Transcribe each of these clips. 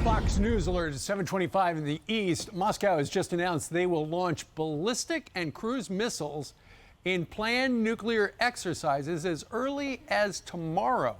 Fox News alert at 7:25 in the East. Moscow has just announced they will launch ballistic and cruise missiles in planned nuclear exercises as early as tomorrow.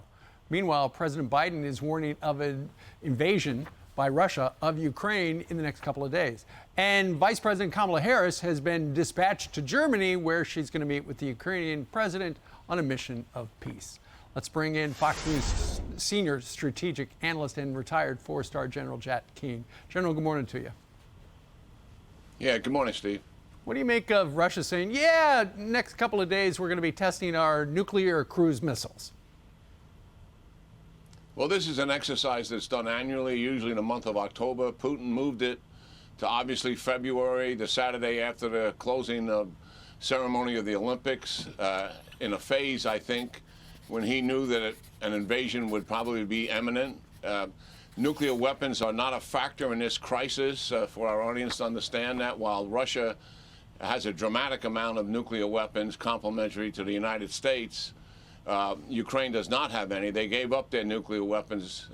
Meanwhile, President Biden is warning of an invasion by Russia of Ukraine in the next couple of days. And Vice President Kamala Harris has been dispatched to Germany, where she's going to meet with the Ukrainian president on a mission of peace. Let's bring in Fox News senior strategic analyst and retired four-star General Jack Keane. General, good morning to you. Yeah, good morning, Steve. What do you make of Russia saying, yeah, next couple of days we're going to be testing our nuclear cruise missiles? Well, this is an exercise that's done annually, usually in the month of October. Putin moved it to obviously February, the Saturday after the closing ceremony of the Olympics, in a phase, I think, when he knew that an invasion would probably be imminent. Nuclear weapons are not a factor in this crisis, for our audience to understand that. While Russia has a dramatic amount of nuclear weapons complementary to the United States, Ukraine does not have any. They gave up their nuclear weapons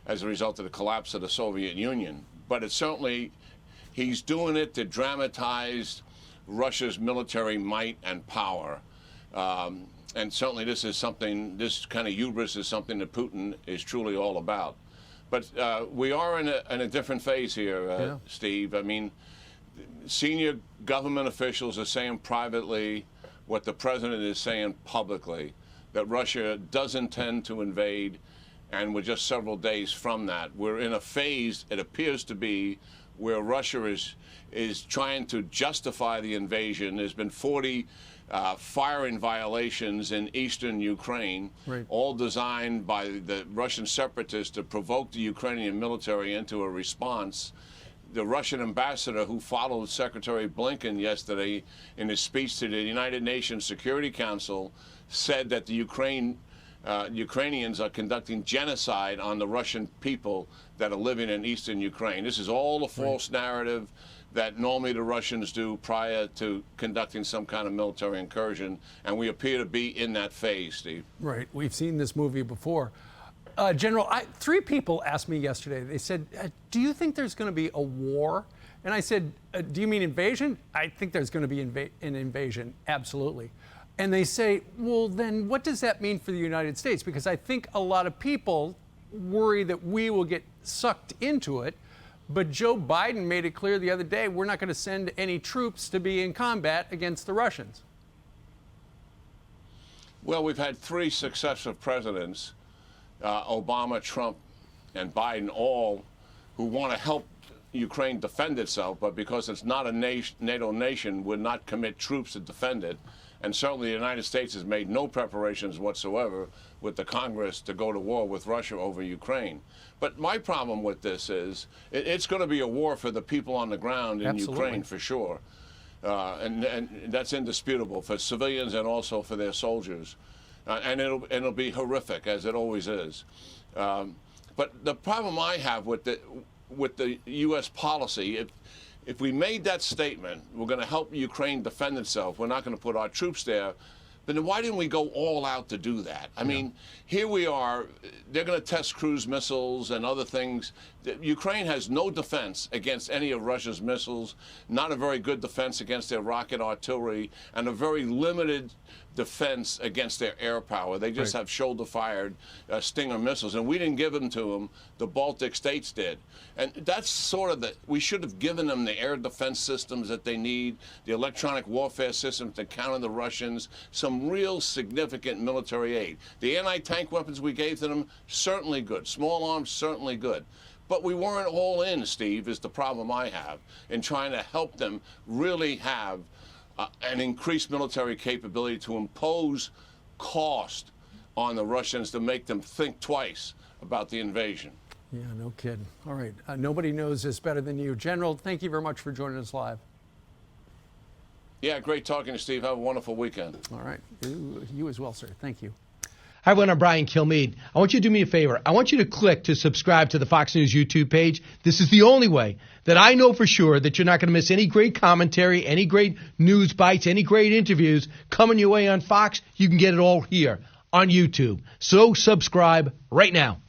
as a result of the collapse of the Soviet Union. But it's certainly, he's doing it to dramatize Russia's military might and power. And certainly this is something, this kind of hubris is something that Putin is truly all about. But we are in a different phase here, Steve. I mean, senior government officials are saying privately what the president is saying publicly, that Russia does intend to invade, and we're just several days from that. We're in a phase, it appears to be, where Russia is trying to justify the invasion. There's been 40 firing violations in eastern Ukraine, all designed by the Russian separatists to provoke the Ukrainian military into a response. The Russian ambassador who followed Secretary Blinken yesterday in his speech to the United Nations Security Council said that the Ukrainians are conducting genocide on the Russian people that are living in eastern Ukraine. This is all a false narrative that normally the Russians do prior to conducting some kind of military incursion, and we appear to be in that phase, Steve. Right. We've seen this movie before. General, three people asked me yesterday, they said, do you think there's going to be a war? And I said, do you mean invasion? I think there's going to be an invasion, absolutely. And they say, well, then what does that mean for the United States? Because I think a lot of people worry that we will get sucked into it. But Joe Biden made it clear the other day, we're not going to send any troops to be in combat against the Russians. Well, we've had three successive presidents, Obama, Trump, and Biden, all who want to help Ukraine defend itself, but because it's not a NATO nation, would not commit troops to defend it. And certainly the United States has made no preparations whatsoever with the Congress to go to war with Russia over Ukraine. But my problem with this is it's going to be a war for the people on the ground in Ukraine, for sure. And that's indisputable, for civilians and also for their soldiers. And it'll be horrific, as it always is. But the problem I have with the U.S. policy, if we made that statement, we're going to help Ukraine defend itself, we're not going to put our troops there, then why didn't we go all out to do that? I mean, here we are, they're going to test cruise missiles and other things. Ukraine has no defense against any of Russia's missiles, not a very good defense against their rocket artillery, and a very limited defense against their air power. They just have shoulder-fired Stinger missiles, and we didn't give them to them. The Baltic states did. And that's sort of we should have given them the air defense systems that they need, the electronic warfare systems to counter the Russians, some real significant military aid. The anti-tank weapons we gave to them, certainly good. Small arms, certainly good. But we weren't all in, Steve, is the problem I have, in trying to help them really have an increased military capability to impose cost on the Russians to make them think twice about the invasion. Yeah, no kidding. All right. Nobody knows this better than you. General, thank you very much for joining us live. Yeah, great talking to you, Steve. Have a wonderful weekend. All right. You as well, sir. Thank you. Hi, everyone. I'm Brian Kilmeade. I want you to do me a favor. I want you to click to subscribe to the Fox News YouTube page. This is the only way that I know for sure that you're not going to miss any great commentary, any great news bites, any great interviews coming your way on Fox. You can get it all here on YouTube. So subscribe right now.